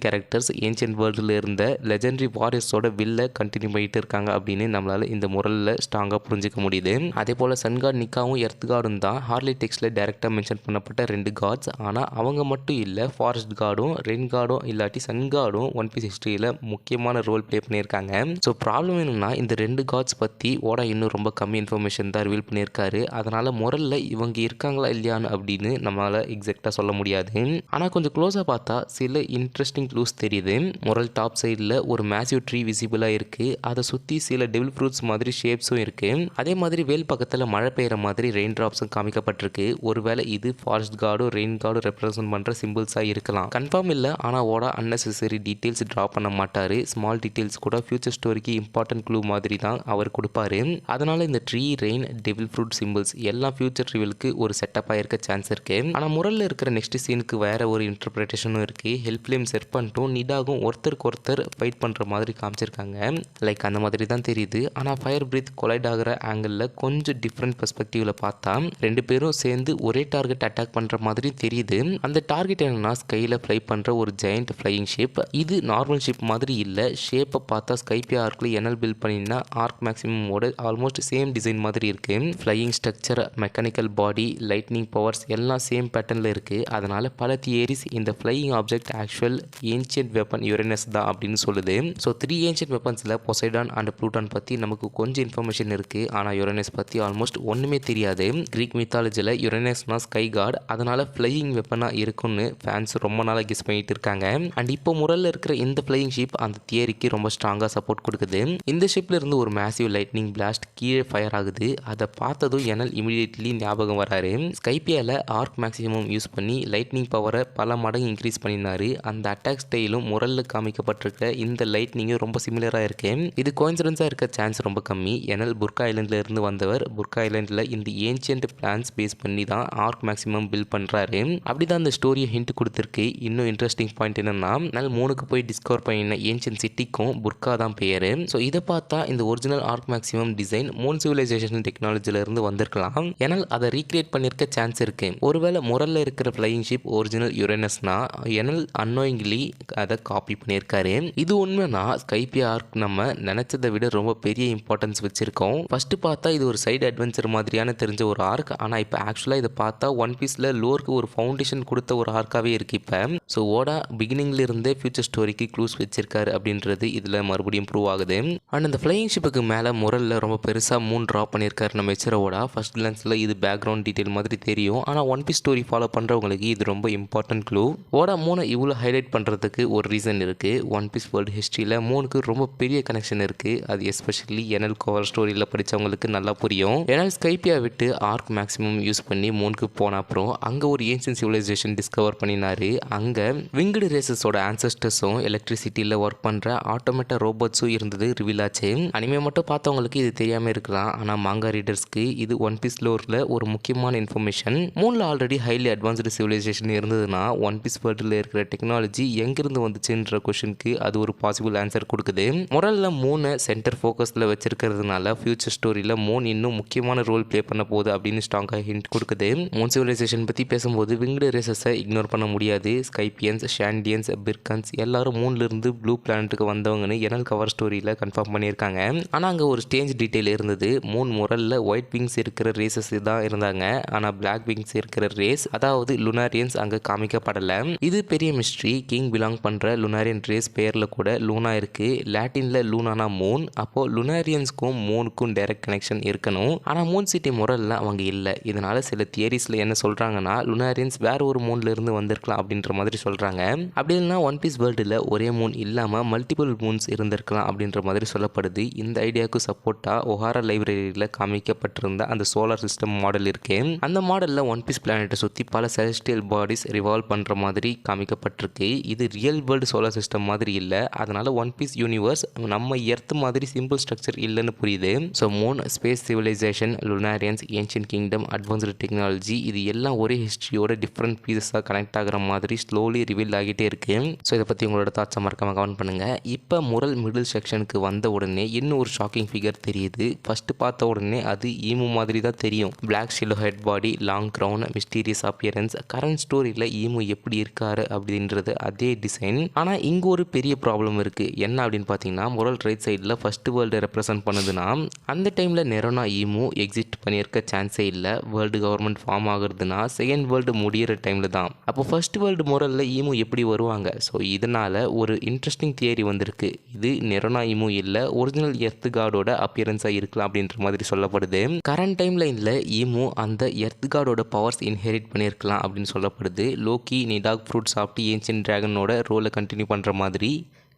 கேரக்டர்ஸ் ஏன்ஷியன்ட் வேர்ல்டில் இருந்த லெஜெண்டரி வாரியர்ஸோட வில்ல கண்டினியூ பண்ணிட்டு இருக்காங்க அப்படின்னு நம்மளால இந்த முரலில் ஸ்ட்ராங்காக புரிஞ்சிக்க முடியுது. அதே போல் சன் காட் நிக்காவும் எர்த் காடும் தான் ஹார்லி டெக்ஸ்டில் டைரெக்டாக மென்ஷன் பண்ணப்பட்ட ரெண்டு காட்ஸ். ஆனால் அவங்க மட்டும் இல்லை, ஃபாரஸ்ட் காடும் ரெயின் காடும் இல்லாட்டி சன் காடும் ஒன் பீஸ் ஹிஸ்ட்ரியில் முக்கியமான ரோல் ப்ளே பண்ணியிருக்காங்க. ஸோ ப்ராப்ளம் என்னன்னா இந்த ரெண்டு காட்ஸ் பற்றி ஓடா இன்னும் ரொம்ப கம்மி இன்ஃபர்மேஷன் தான் ரிவீல் பண்ணியிருக்காரு. அதனால் முரலில் இவங்க இருக்காங்களா இல்லையான்னு அப்படின்னு நம்மளால் எக்ஸாக்டாக சொல்ல முடியாது. ஆனால் கொஞ்சம் க்ளோஸாக பார்த்தா சில இன்ட்ரெஸ்டிங் க்ளூஸ் தெரியுது. முரல் டாப் சைடில் ஒரு மேசிவ் ட்ரீ விசிபிளாக இருக்குது. அதை சுற்றி சில டெவில் ஃப்ரூட்ஸ் மாதிரி ஷேப்ஸும் இருக்குது. அதே மாதிரி வேல் பக்கத்தில் மழை பெய்கிற மாதிரி ரெயின் ட்ராப்ஸும் காமிக்கப்பட்டிருக்கு. ஒருவேளை இது ஃபாரஸ்ட் கார்டும் ரெயின் கார்டும் ரெப்ரசன்ட் பண்ணுற சிம்பிள்ஸாக இருக்கலாம். கன்ஃபார்ம் இல்லை, ஆனால் ஓட அன்னெசரி டீட்டெயில்ஸ் ட்ரா பண்ண மாட்டார். ஸ்மால் டீட்டெயில்ஸ் கூட ஃபியூச்சர் ஸ்டோரிக்கு இம்பார்ட்டன்ட் க்ளூ மாதிரி தான் அவர் கொடுப்பாரு. அதனால் இந்த tree, rain, devil fruit symbols எல்லாம் ஃபியூச்சர் ரிவீலுக்கு ஒரு செட்டப்பாக இருக்க சான்ஸ் இருக்குது. ஆனால் முரலில் இருக்கிற நெக்ஸ்ட் சீனுக்கு வேற ஒரு இன்டர்பிரேஷனும் இருக்குது. ஹெல்ப்லைம் செர்பன்ட்டும் நிடாகும் ஒருத்தருக்கு ஒருத்தர் ஃபைட் பண்ணுற மாதிரி காமிச்சிருக்காங்க. லைக் அந்த மாதிரி தான் தெரியுது. ஆனால் ஃபயர் பிரீத் கொலைட் ஆகிற ஆங்கிளில் கொஞ்சம் டிஃப்ரெண்ட் பெர்ஸ்பெக்டிவ்ல பார்த்தா ரெண்டு பேரும் சேர்ந்து ஒரே டார்கெட் அட்டாக் பண்ணுற மாதிரி தெரியுது. அந்த டார்கெட் என்னன்னா ஸ்கையில் ஃப்ளை பண்ணுற ஒரு ஜெயண்ட் ஃப்ளையிங் ஷிப். இது நார்மல் ஷிப் மாதிரி இல்லை. ஷேப்பை பார்த்தா ஸ்கைபியா ஆர்க்கில் என்எல் பில்ட் பண்ணினா ஆர்க் மேக்ஸிமமோட ஆல்மோஸ்ட் சேம் டிசைன் மாதிரி இருக்கு. ஃப்ளையிங் ஸ்ட்ரக்சர், மெக்கானிக்கல் பாடி, லைட்னிங் பவர்ஸ் எல்லாம் சேம் பேட்டர்னில் இருக்குது. அதனால் பல தியரிஸ் இந்த flying object actual ancient weapon Uranus தான் அப்படின்னு சொல்லுது. ஸோ 3 ஏன்ஷியன்ட் வெப்பன்ஸில் பொசைடான் அண்ட் ப்ளூட்டான் பற்றி நமக்கு கொஞ்சம் இன்ஃபர்மேஷன் இருக்குது. ஆனால் யுரேனஸ் பற்றி ஆல்மோஸ்ட் ஒன்றுமே தெரியாது. கிரீக் மித்தாலஜியில் யுரேனஸ்னா ஸ்கை காட், அதனால் ஃப்ளையிங் வெப்பனாக இருக்குன்னு ஃபேன்ஸ் ரொம்ப நாளாக கெஸ் பண்ணிட்டு இருக்காங்க. அண்ட் இப்போ முரலில் இருக்கிற இந்த ஃப்ளையிங் ஷிப் அந்த தியரிக்கு ரொம்ப ஸ்ட்ராங்காக சப்போர்ட் கொடுக்குது. இந்த ஷிப்பில் இருந்து ஒரு மேசிவ் லைட்னிங் பிளாஸ்ட் கீழே ஃபயர் ஆகுது. அதை பார்த்ததும் என்எல் இமிடியேட்லி ஞாபகம் வராரு. ஸ்கைபியாவில் ஆர்க் மேக்ஸிமம் யூஸ் பண்ணி லைட்னிங் பவரை பல மடங்கு இன்க்ரீஸ் பண்ணினாரு. அந்த அட்டாக் ஸ்டைலும் முரலில் காமிக்கப்பட்டிருக்க இந்த லைட்னிங்கும் ரொம்ப சிமிலராக இருக்கு. இது கோயின்சிடன்ஸாக இருக்க சான்ஸ் ரொம்ப கம்மி. என்எல் புர்கா ஐலண்டில் இருந்து வந்தவர். புர்கா ஐலண்டில் இந்த ஏன்ஷியன்ட் பிளான்ஸ் பேஸ் பண்ணி தான் ஆர்க் மேக்ஸிமம் பில்ட் பண்ணுறாரு. அப்படி தான் அந்த ஸ்டோரியை ஹிண்ட் கொடுத்துருக்கு. இன்னும் இன்ட்ரெஸ்டிங் பாயிண்ட் என்னன்னா என்எல் 3க்கு போய் டிஸ்கவர் பண்ணின ஏன்ஷியன்ட் சிட்டிக்கும் புர்கா தான் பெயர். ஸோ இதை பார்த்தா இந்த original ark maximum design moon civilization டெக்னாலஜில இருந்து வந்திருக்கலாம். என்எல் அதை ரீக்ரியேட் பண்ணியிருக்க சான்ஸ் இருக்கு. ஒருவேளை முரல்ல இருக்கிற ஃப்ளையிங் ஷிப் ஒரிஜினல் யுரேனஸ்னா என்எல் அன்னோயிங்லி அதை காப்பி பண்ணியிருக்காரு. இது உண்மைனா ஸ்கைபியா ஆர்க் நம்ம நினைச்சதை விட ரொம்ப பெரிய இம்பார்ட்டன்ஸ் வச்சிருக்கோம். ஃபர்ஸ்ட் பார்த்தா இது ஒரு சைடு அட்வென்ச்சர் மாதிரியான தெரிஞ்ச ஒரு ஆர்க். ஆனால் இப்போ ஆக்சுவலாக இதை பார்த்தா ஒன் பீஸில் லோருக்கு ஒரு ஃபவுண்டேஷன் கொடுத்த ஒரு ஆர்க்காகவே இருக்கு இப்போ. ஸோ ஓடா பிகினிங்ல இருந்தே ஃபியூச்சர் ஸ்டோரிக்கு க்ளூஸ் வச்சிருக்காரு அப்படின்றது இதில் மறுபடியும் ப்ரூவ் ஆகுது. அண்ட் அந்த ஃப்ளையிங் ஷிப்புக்கு மேலே முரலில் ரொம்ப பெருசாக மூன் ட்ரா பண்ணியிருக்காரு நம்ம எச்சரோட. ஃபர்ஸ்ட் கிளான்ஸில் இது பேக்ரவுண்ட் டீட்டெயில் மாதிரி தெரியும். ஆனால் ஒன் பீஸ் ஸ்டோரி ஃபாலோ பண்ணுறவங்களுக்கு இது ரொம்ப இம்பார்ட்டன்ட் க்ளூ. ஓடா மூனை இவ்வளோ ஹைலைட் பண்ணுறதுக்கு ஒரு ரீசன் இருக்குது. ஒன் பீஸ் வேர்ல்டு ஹிஸ்ட்ரியில் மூனுக்கு ரொம்ப பெரிய கனெக்ஷன் இருக்குது. அது எஸ்பெஷலி என்எல் கவர் ஸ்டோரியில் படித்தவங்களுக்கு நல்லா புரியும். என்எல் ஸ்கைபியா விட்டு ஆர்க் மேக்ஸிமம் யூஸ் பண்ணி மூனுக்கு போன அப்புறம் அங்கே ஒரு ஏன்ஷியன்ட் சிவிலைசேஷன் டிஸ்கவர் பண்ணினாரு. அங்கே விங்டு ரேசஸோட ஆன்சஸ்டர்ஸும் எலக்ட்ரிசிட்டியில் ஒர்க் பண்ணுற ஆட்டோமேட்டா ரோபோட்ஸும் இருந்தது ரிவீல் ஆச்சு. அனிமே மட்டும் பார்த்தவங்களுக்கு இது தெரியாமல் இருக்கலாம். ஆனால் மாங்கா ரீடர்ஸ்க்கு இது ஒன் பீஸ் லோரில் ஒரு முக்கியமான இன்ஃபர்மேஷன். மூணில் ஆல்ரெடி ஹைலி அட்வான்ஸ்டு சிவிலைசேஷன் இருந்ததுன்னா ஒன் பீஸ் வேர்ல்டில் இருக்கிற டெக்னாலஜி எங்கிருந்து வந்துச்சுன்ற கொஷனுக்கு அது ஒரு பாசிபிள் ஆன்சர் கொடுக்குது. முரல்ல மூணு சென்டர் ஃபோக்கஸில் வச்சிருக்கிறதுனால ஃபியூச்சர் ஸ்டோரியில் மூன் இன்னும் முக்கியமான ரோல் ப்ளே பண்ண போகுது அப்படின்னு ஸ்ட்ராங்காக ஹிண்ட் கொடுக்குது. மூன் சிவிலைசேஷன் பற்றி பேசும்போது விங்டு ரேசஸை இக்னோர் பண்ண முடியாது. ஸ்கைப்பியன்ஸ், ஷாண்டியன்ஸ், பிர்கன்ஸ் எல்லாரும் மூன்லேருந்து ப்ளூ பிளானட்டுக்கு வந்தவங்கன்னு எனல் கவர் ஸ்டோரியில் கன்ஃபார்ம் பண்ணியிருக்காங்க. ஆனால் அங்கே ஒரு ஸ்டேஞ்ச் டீட்டெயில் இருந்தது. மூன் முரல்ல ஒயிட் விங்ஸ் இருக்கிற ரேசஸ் தான் இருந்தாங்க. ஆனால் பிளாக் விங்ஸ் இருக்கிற ரேஸ், அதாவது லுனாரியன்ஸ் அங்கே காமிக்கப்படலை. இது பெரிய மிஸ்ட்ரி. கிங் பிலாங் பண்ணுற லுனாரியன் ரேஸ் பேரில் கூட லூனா இருக்குது. லாட்டினில் லூனானா மூன். அப்போது லுனாரியன்ஸ்க்கும் மூனுக்கும் டைரக்ட் கனெக்ஷன் இருக்கணும். ஆனால் மூன் சிட்டி முரல்ல அவங்க இல்லை. இதனால சில தியரிஸில் என்ன சொல்கிறாங்கன்னா லுனாரியன்ஸ் வேற ஒரு மூன்ல இருந்து வந்திருக்கலாம் அப்படின்ற மாதிரி சொல்கிறாங்க. அப்படி இல்லைனா ஒன் பீஸ் வேர்ல்டில் ஒரே மூன் இல்லாமல் மல்டிபிள் மூன்ஸ் இருந்திருக்கலாம் அப்படின்ற மாதிரி சொல்லப்படுது. இந்த ஐடியாவுக்கு சப்போர்ட்டாக ஒஹாரா லைப்ரரியில் காமிக்கப்பட்டிருந்த அந்த சோலார் சிஸ்டம் மாடல் இருக்கு. அந்த மாடலில் ஒன் பீஸ் பிளானட்டை சுற்றி பல செலஸ்டியல் பாடிஸ் ரிவால்வ் பண்ணுற மாதிரி காமிக்கப்பட்டிருக்கு. இது ரியல் வேர்ல்டு சோலார் சிஸ்டம் மாதிரி இல்லை. அதனால ஒன் பீஸ் யூனிவர்ஸ் நம்ம எர்த் மாதிரி சிம்பிள் ஸ்ட்ரக்சர் இல்லைன்னு புரியுது. So moon, space civilization, Lunarians, ancient kingdom, advanced technology, இது எல்லாம் ஒரே ஹிஸ்ட்ரியோட டிஃப்ரெண்ட் பீசஸாக கனெக்ட் ஆகிற மாதிரி ஸ்லோலி ரிவீல் ஆகிட்டே இருக்கு. ஸோ இதை பற்றி உங்களோட தாட்ஸை மறக்காம கமெண்ட் பண்ணுங்கள். இப்போ முரல் மிடில் செக்ஷனுக்கு வந்த உடனே இன்னும் ஒரு ஷாக்கிங் ஃபிகர் தெரியுது. ஃபஸ்ட்டு பார்த்த உடனே அது ஈமு மாதிரி தான் தெரியும். பிளாக் ஷிலோ head body, long crown, mysterious appearance. Current ஸ்டோரியில் ஈமு எப்படி இருக்காரு அப்படின்றது அதே டிசைன். ஆனால் இங்கே ஒரு பெரிய ப்ராப்ளம் இருக்குது. என்ன அப்படின்னு பார்த்தீங்கன்னா, முரல் ரைட் சைடில் ஃபர்ஸ்ட் வேர்ல்டு ரெப்ரசென்ட் பண்ணுதுன்னா அந்த டைமில் நெரோனா ஈமு எக்ஸிஸ்ட் பண்ணியிருக்க சான்ஸே இல்லை. வேர்ல்டு கவர்மெண்ட் ஃபார்ம் ஆகுறதுனா செகண்ட் வேர்ல்டு முடியிற டைமில் தான். அப்போ ஃபர்ஸ்ட் வேர்ல்டு முரலில் ஈமு எப்படி வருவாங்க? ஸோ இதனால் ஒரு இன்ட்ரெஸ்டிங் தியரி வந்திருக்கு. இது நெரோனா ஈமு இல்லை, ஒரிஜினல் எர்த் காடோட அப்பியரன்ஸாக இருக்கலாம் அப்படின்ற மாதிரி சொல்லப்படுது. கரண்ட் டைமில் இல்லை ஈமு அந்த எர்த் காடோட பவர்ஸ் இன்ஹெரிட் பண்ணியிருக்கலாம் அப்படின்னு சொல்லப்படுது. லோக்கி நிடாக் ஃப்ரூட் சாப்பிட்டு ஏன்ஷியன்ட் டிராகனோட ரோலை கண்டினியூ பண்ணுற மாதிரி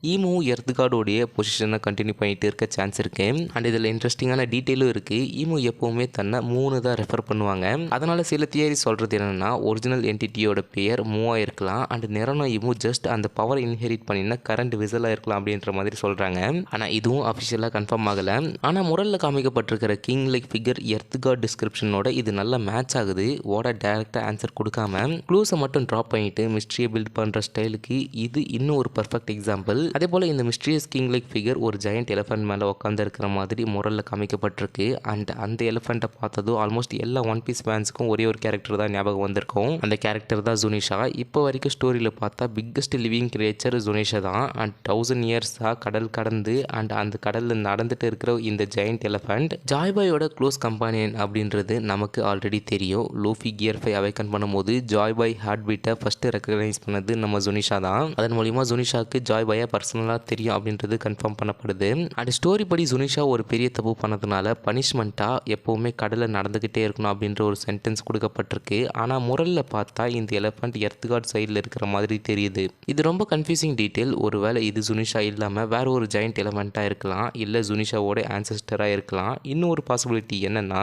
ஈமு எர்த் கார்டோடைய பொசிஷனை கண்டினியூ பண்ணிட்டு இருக்க சான்ஸ் இருக்கு. அண்ட் இதில் இன்ட்ரெஸ்டிங்கான டீட்டெயிலும் இருக்குது. ஈமு எப்போவுமே தன்னை மூணு தான் ரெஃபர் பண்ணுவாங்க. அதனால் சில தியரி சொல்கிறது என்னென்னா, ஒரிஜினல் என்டிட்டியோட பேர் மூவாக இருக்கலாம். அண்ட் நெரோனா ஈமு ஜஸ்ட் அந்த பவர் இன்ஹெரிட் பண்ணினா கரண்ட் விசலாக இருக்கலாம் அப்படின்ற மாதிரி சொல்கிறாங்க. ஆனால் இதுவும் அஃபிஷியலாக கன்ஃபார்ம் ஆகலை. ஆனால் முரலில் காமிக்கப்பட்டிருக்கிற king like figure earth god டிஸ்கிரிப்ஷனோட இது நல்லா மேட்ச் ஆகுது. ஓட டேரெக்டாக ஆன்சர் கொடுக்காம க்ளூஸை மட்டும் ட்ராப் பண்ணிட்டு மிஸ்ட்ரியை பில்ட் பண்ணுற ஸ்டைலுக்கு இது இன்னும் ஒரு பர்ஃபெக்ட் எக்ஸாம்பிள். அதே போல் இந்த மிஸ்டீரியஸ் கிங் லைக் ஃபிகர் ஒரு ஜெயண்ட் எலிஃபென்ட் மேலே உட்காந்து இருக்கிற மாதிரி முரலில் காமிக்கப்பட்டிருக்கு. அண்ட் அந்த எலிஃபெண்ட்டை பார்த்ததும் ஆல்மோஸ்ட் எல்லா ஒன் பீஸ் ஃபேன்ஸுக்கும் ஒரே ஒரு கேரக்டர் தான் ஞாபகம் வந்திருக்கும். அந்த கேரக்டர் தான் ஜுனிஷா. இப்போ வரைக்கும் ஸ்டோரியில் பார்த்தா பிக்கஸ்ட் லிவிங் கிரியேச்சர் ஜுனிஷா தான். அண்ட் 1000 இயர்ஸாக கடல் கடந்து அண்ட் அந்த கடலில் நடந்துட்டு இருக்கிற இந்த ஜெயண்ட் எலிஃபெண்ட் ஜாய்பாயோட க்ளோஸ் கம்பானியன் அப்படின்றது நமக்கு ஆல்ரெடி தெரியும். லூஃபி கியர் 5 அவைக்கன் பண்ணும்போது ஜாய்பாய் ஹார்ட் பீட்டை ஃபஸ்ட்டு ரெக்கக்னைஸ் பண்ணது நம்ம ஜுனிஷா தான். அதன் மூலிமா ஜுனிஷாவுக்கு ஜாய்பாயை பர்சனலாக தெரியும் அப்படின்றது கன்ஃபார்ம் பண்ணப்படுது. அந்த ஸ்டோரி படி ஜுனிஷா ஒரு பெரிய தப்பு பண்ணதுனால பனிஷ்மெண்ட்டாக எப்போவுமே கடலில் நடந்துக்கிட்டே இருக்கணும் அப்படின்ற ஒரு சென்டென்ஸ் கொடுக்கப்பட்டிருக்கு. ஆனால் முரலில் பார்த்தா இந்த எலிஃபெண்ட் எர்த் கார்ட் சைடில் இருக்கிற மாதிரி தெரியுது. இது ரொம்ப கன்ஃபியூசிங் டீட்டெயில். ஒருவேளை இது ஜுனிஷா இல்லாமல் வேற ஒரு ஜெயண்ட் எலிஃபெண்ட்டாக இருக்கலாம், இல்லை ஜுனிஷாவோட ஆன்செஸ்டராக இருக்கலாம். இன்னும் ஒரு பாசிபிலிட்டி என்னென்னா,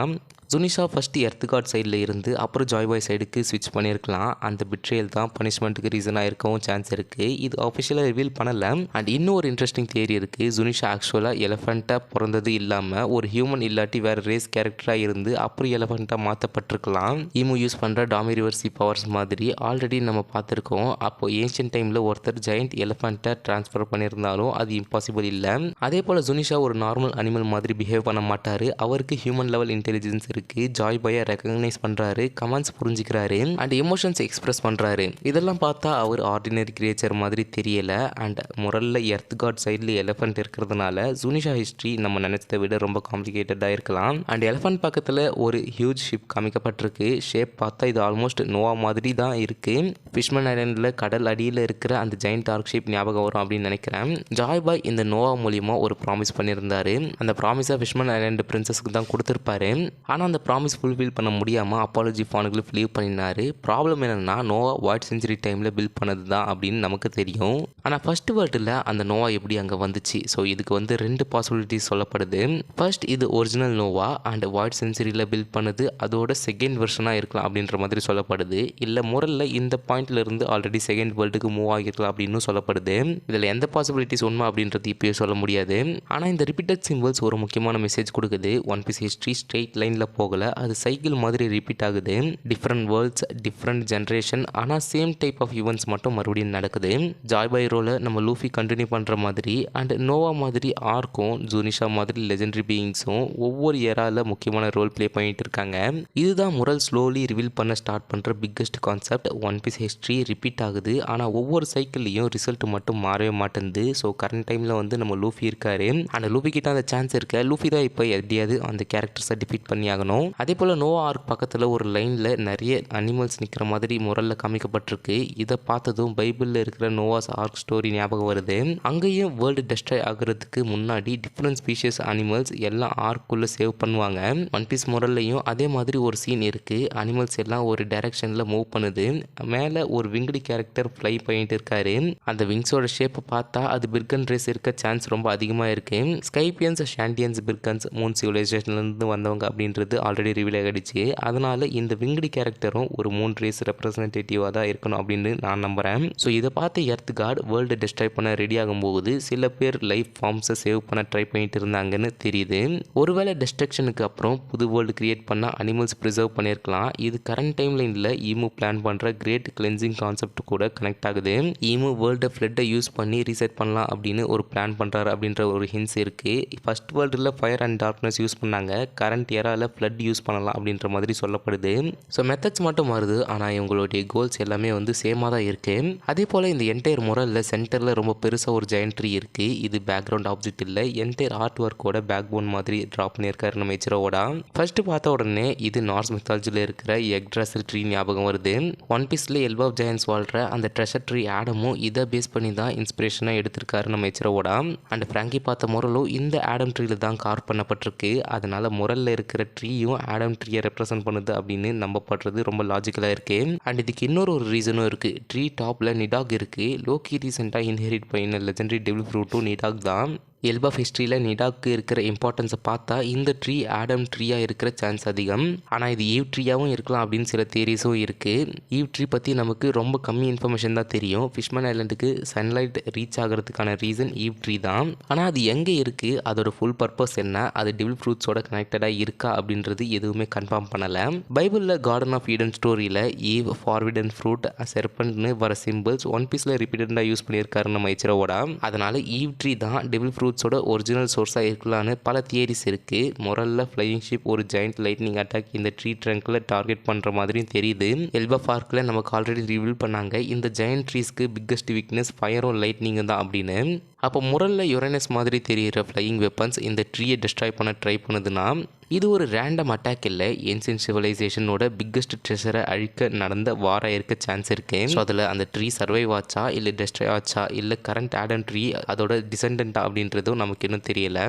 ஜுனிஷா ஃபஸ்ட்டு எர்த் கார்ட் சைடில் இருந்து அப்புறம் ஜாய்பாய் சைடுக்கு ஸ்விட்ச் பண்ணியிருக்கலாம். அந்த பிட்ரேல் தான் பனிஷ்மெண்ட்டுக்கு ரீசனாக இருக்கவும் சான்ஸ் இருக்குது. இது ஆஃபிஷியலாக ரிவீல் பண்ணலை. அண்ட் இன்னும் ஒரு இன்ட்ரெஸ்டிங் தியரி இருக்குது. ஜுனிஷா ஆக்சுவலாக எலிஃபெண்ட்டாக பிறந்தது இல்லாமல் ஒரு ஹியூமன் இல்லாட்டி வேறு ரேஸ் கேரக்டராக இருந்து அப்புறம் எலிஃபெண்ட்டாக மாற்றப்பட்டிருக்கலாம். ஈமு யூஸ் பண்ணுற டாமிரிவர்சி பவர்ஸ் மாதிரி ஆல்ரெடி நம்ம பார்த்துருக்கோம். அப்போ ஏன்ஷியன்ட் டைமில் ஒருத்தர் ஜெயண்ட் எலிஃபெண்ட்டை ட்ரான்ஸ்ஃபர் பண்ணியிருந்தாலும் அது இம்பாசிபிள் இல்லை. அதே போல் ஜுனிஷா ஒரு நார்மல் அனிமல் மாதிரி பிஹேவ் பண்ண மாட்டார். அவருக்கு ஹியூமன் லெவல் இன்டெலிஜென்ஸ் இருக்கு. ஜாய்பாயை ரெகக்னைஸ் பண்றாரு, கமெண்ட்ஸ் புரிஞ்சுக்கிறாரு அண்ட் எமோஷன்ஸ் எக்ஸ்பிரஸ் பண்றாரு. இதெல்லாம் பார்த்தா அவர் ஆர்டினரி கிரியேச்சர் மாதிரி தெரியல. அண்ட் முரல்ல எர்த் காட் சைடில் எலிஃபென்ட் இருக்கிறதுனால ஜுனிஷா ஹிஸ்ட்ரி நம்ம நினைச்சதை விட ரொம்ப காம்ப்ளிகேட்டடாக இருக்கலாம். அண்ட் எலிஃபென்ட் பக்கத்தில் ஒரு ஹியூஜ் ஷிப் காமிக்கப்பட்டிருக்கு. ஷேப் பார்த்தா இது ஆல்மோஸ்ட் நோவா மாதிரி தான் இருக்கு. ஃபிஷ்மன் ஐலண்டில் கடல் அடியில் இருக்கிற அந்த ஜெயிண்ட் டார்க் ஷிப் ஞாபகம் வரும் அப்படின்னு நினைக்கிறேன். ஜாய்பாய் இந்த நோவா மூலியமா ஒரு ப்ராமிஸ் பண்ணியிருந்தாரு. அந்த ப்ராமிஸை ஃபிஷ்மன் ஐலண்ட் பிரின்சஸ்க்கு தான் கொடுத்துருப்பாரு. ஆனால் அந்த ப்ராமிஸ் ஃபுல்ஃபில் பண்ண முடியாமல் அப்பாலஜி ஃபானுக்கு லீவ் பண்ணினாரு. ப்ராப்ளம் என்னென்னா, நோவா வாய்ட் செஞ்சுரி டைமில் பில்ட் பண்ணது தான் அப்படின்னு நமக்கு தெரியும். ஆனால் ஃபர்ஸ்ட் வேர்ல்டில் அந்த நோவா எப்படி அங்கே வந்துச்சு? ஸோ இதுக்கு 2 பாசிபிலிட்டிஸ் சொல்லப்படுது. ஃபர்ஸ்ட், இது ஒரிஜினல் நோவா அண்ட் வாய்ட் செஞ்சுரியில் பில்ட் பண்ணது அதோட செகண்ட் வெர்ஷனாக இருக்கலாம் அப்படின்ற மாதிரி சொல்லப்படுது. இல்லை முரலில் இந்த பாயிண்ட்ல இருந்து ஆல்ரெடி செகண்ட் வேர்ல்டுக்கு மூவ் ஆகிருக்கலாம் அப்படின்னு சொல்லப்படுது. இதில் எந்த பாசிபிலிட்டிஸ் உண்மை அப்படின்றது இப்போயே சொல்ல முடியாது. ஆனால் இந்த ரிப்பீட்டட் சிம்பிள்ஸ் ஒரு முக்கியமான மெசேஜ் கொடுக்குது. ஒன் பீஸ் ஹிஸ்ட்ரி ஸ்ட்ரெயிட் லைனில் போகல, அது சைக்கிள் மாதிரி ரிப்பீட் ஆகுது. டிஃப்ரெண்ட் வேர்ல்ட்ஸ், டிஃப்ரெண்ட் ஜென்ரேஷன், ஆனால் சேம் டைப் ஆஃப் ஈவெண்ட்ஸ் மட்டும் மறுபடியும் நடக்குது. ஜாய்பாய் ரோலை நம்ம லூஃபி கண்டினியூ பண்ணுற மாதிரி அண்ட் நோவா மாதிரி ஆர்க்கும் ஜூனிஷா மாதிரி லெஜெண்டரி பீயிங்ஸும் ஒவ்வொரு ஏரால முக்கியமான ரோல் ப்ளே பண்ணிட்டு இருக்காங்க. இதுதான் முரல் ஸ்லோலி ரிவீல் பண்ண ஸ்டார்ட் பண்ணுற biggest concept. One Piece history repeat ஆகுது, ஆனால் ஒவ்வொரு சைக்கிள்லையும் ரிசல்ட் மட்டும் மாறவே மாட்டேங்குது. ஸோ கரண்ட் டைமில் வந்து நம்ம லூஃபி இருக்காரு, அந்த லூஃபி கிட்ட அந்த சான்ஸ் இருக்கு. லூஃபி தான் இப்போ எப்படியாவது அந்த கேரக்டர்ஸை டிஃபீட் பண்ணி ஆகணும். அதே போல் நோவா ஆர்க் பக்கத்தில் ஒரு லைனில் நிறைய அனிமல்ஸ் நிற்கிற மாதிரி முரலில் காமிக்கப்பட்டிருக்கு. இதை பார்த்ததும் பைபிளில் இருக்கிற நோவாஸ் ஆர்க் ஸ்டோரி ஞாபகம் வருது. அங்கேயும் வேர்ல்டு டெஸ்ட்ராய் ஆகிறதுக்கு முன்னாடி டிஃப்ரெண்ட் ஸ்பீஷியஸ் அனிமல்ஸ் எல்லாம் ஆர்க்குள்ளே சேவ் பண்ணுவாங்க. ஒன் பீஸ் முரல்லையும் அதே மாதிரி ஒரு சீன் இருக்குது. அனிமல்ஸ் எல்லாம் ஒரு டைரக்ஷனில் மூவ் பண்ணுது. மேலே ஒரு விங்கடி கேரக்டர் ஃப்ளை பண்ணிட்டு இருக்காரு. அந்த விங்ஸோட ஷேப்பை பார்த்தா அது பிர்கன் ரேஸ் இருக்க சான்ஸ் ரொம்ப அதிகமாக இருக்குது. ஸ்கைபியன்ஸ், ஷாண்டியன்ஸ், பிர்கன்ஸ் மூன் சிவிலைசேஷன்லேருந்து வந்தவங்க அப்படின்றது ஆல்ரெடி ரிவீல் ஆகிடுச்சு. அதனால் இந்த விங்கடி கேரக்டரும் ஒரு மூன் ரேஸ் ரெப்ரசன்டேட்டிவாக தான் இருக்கணும் அப்படின்னு நான் நம்புகிறேன். ஸோ இதை பார்த்து எர்த் கார்டு வேர்ல்டு டெஸ்ட்ராய் பண்ண ரெடி ஆகும்போது சில பேர் லைஃப் ஃபார்ம்ஸை சேவ் பண்ண ட்ரை பண்ணிட்டு இருந்தாங்கன்னு தெரியுது. ஒருவேளை டெஸ்ட்ரக்ஷனுக்கு அப்புறம் புது வேர்ல்டு கிரியேட் பண்ண அனிமல்ஸ் ப்ரிசர்வ் பண்ணியிருக்கலாம். இது கரண்ட் டைம் லைனில் ஈமு பிளான் பண்ணுற கிரேட் கிளென்சிங் கான்செப்ட் கூட கனெக்ட் ஆகுது. ஈமு வேர்ல்டு ஃப்ளட்டை யூஸ் பண்ணி ரீசெட் பண்ணலாம் அப்படின்னு ஒரு பிளான் பண்ணுறாரு அப்படின்ற ஒரு ஹின்ஸ் இருக்குது. ஃபர்ஸ்ட் வேர்ல்டில் ஃபயர் அண்ட் டார்க்னஸ் யூஸ் பண்ணாங்க, கரண்ட் ஏரால ஃப்ளட் யூஸ் பண்ணலாம் அப்படின்ற மாதிரி சொல்லப்படுது. ஸோ மெத்தட்ஸ் மட்டும் மாறுது, ஆனால் இவங்களுடைய கோல்ஸ் எல்லாமே வந்து சேமாக தான் இருக்குது. அதே போல் இந்த என்டையர் முரலில் சென்டரில் ரொம்ப பெருசாக ஒரு ஜெயண்ட் ட்ரீ இருக்குது. இது பேக்ரவுண்ட் ஆப்ஜெக்ட் இல்லை, என்டையர் ஆர்ட் ஒர்க்கோட பேக் போன் மாதிரி ட்ரா பண்ணியிருக்காரு நம்ம இச்சிரோவோட. ஃபர்ஸ்ட் பார்த்த உடனே இது நார்ஸ் மித்தாலஜியில் இருக்கிற எக்ட்ராசல் ட்ரீ ஞாபகம் வருது. ஒன் பீஸில் எல்பா ஆஃப் ஜெயன்ஸ் வாழ்கிற அந்த ட்ரெஷர் ட்ரீ ஆடமும் இதை பேஸ் பண்ணி தான் இன்ஸ்பிரேஷனாக எடுத்திருக்காரு நம்ம இச்சிரோவோட. அண்ட் ஃப்ராங்கி பார்த்த முரலும் இந்த ஆடம் ட்ரீல தான் கார் பண்ணப்பட்டிருக்கு. அதனால முரலில் இருக்கிற ட்ரீயும் ஆடம் ட்ரீயை ரெப்ரசென்ட் பண்ணுது அப்படின்னு நம்பப்படுறது ரொம்ப லாஜிக்கலாக இருக்கு. அண்ட் இதுக்கு இன்னொரு ரீசனும் இருக்கு. ட்ரீ டாப்ல நிடாக் இருக்கு. லோக்கி ரீசெண்டாக இன்ஹெரிட் பண்ணின லெஜெண்டரி டெவில் ஃப்ரூட்டும் நிடாக் தான். எல்பாஃப் ஹிஸ்ட்ரியில் நிடாக்கு இருக்கிற இம்பார்ட்டன்ஸை பார்த்தா இந்த ட்ரீ ஆடம் ட்ரீயாக இருக்கிற சான்ஸ் அதிகம். ஆனால் இது ஈவ் ட்ரீயாகவும் இருக்கலாம் அப்படின்னு சில தியரிஸும் இருக்குது. ஈவ் ட்ரீ பற்றி நமக்கு ரொம்ப கம்மி இன்ஃபர்மேஷன் தான் தெரியும். ஃபிஷ்மேன் ஐலண்டுக்கு சன்லைட் ரீச் ஆகிறதுக்கான ரீசன் ஈவ் ட்ரீ தான். ஆனால் அது எங்கே இருக்குது, அதோட ஃபுல் பர்பஸ் என்ன, அது டெவில் ஃப்ரூட்ஸோட கனெக்டடாக இருக்கா அப்படின்றது எதுவுமே கன்ஃபார்ம் பண்ணலை. பைபிளில் கார்டன் ஆஃப் ஈடன் ஸ்டோரியில் ஈவ், ஃபார்விடன் ஃப்ரூட், செர்பன்ட்னு வர சிம்பிள்ஸ் ஒன் பீஸில் ரிப்பீட்டடாக யூஸ் பண்ணியிருக்காரு நம்ம இச்சிரோவோட. அதனால் ஈவ் ட்ரீ தான் டெவில் ஃப்ரூட் ஒரிஜினல் சோர்ஸாக இருக்கலான்னு பல தியரிஸ் இருக்குது. மொரலில் ஃப்ளையிங் ஷிப் ஒரு ஜெயண்ட் லைட்னிங் அட்டாக் இந்த ட்ரீ ட்ரங்க்கில் டார்கெட் பண்ணுற மாதிரியும் தெரியுது. எல்பா பார்க்கில் நமக்கு ஆல்ரெடி ரிவீல் பண்ணாங்க இந்த ஜெயண்ட் ட்ரீஸ்க்கு பிக்கஸ்ட் வீக்னஸ் ஃபயரும் லைட்னிங்கும் தான் அப்படின்னு. அப்போ முரலில் யுரேனஸ் மாதிரி தெரிகிற ஃப்ளையிங் வெப்பன்ஸ் இந்த ட்ரீயை டிஸ்ட்ராய் பண்ண ட்ரை பண்ணுதுன்னா இது ஒரு ரேண்டம் அட்டாக் இல்லை, ஏன்சியன்ட் சிவிலைசேஷனோட பிக்கஸ்ட் ட்ரெஷரை அழிக்க நடந்த வாராக இருக்க சான்ஸ் இருக்கு. ஸோ அதில் அந்த ட்ரீ சர்வைவ் ஆச்சா இல்லை டெஸ்ட்ராய் ஆச்சா இல்லை கரண்ட் ஆடம் ட்ரீ அதோட டிசெண்டண்டா அப்படின்றதும் நமக்கு இன்னும் தெரியல.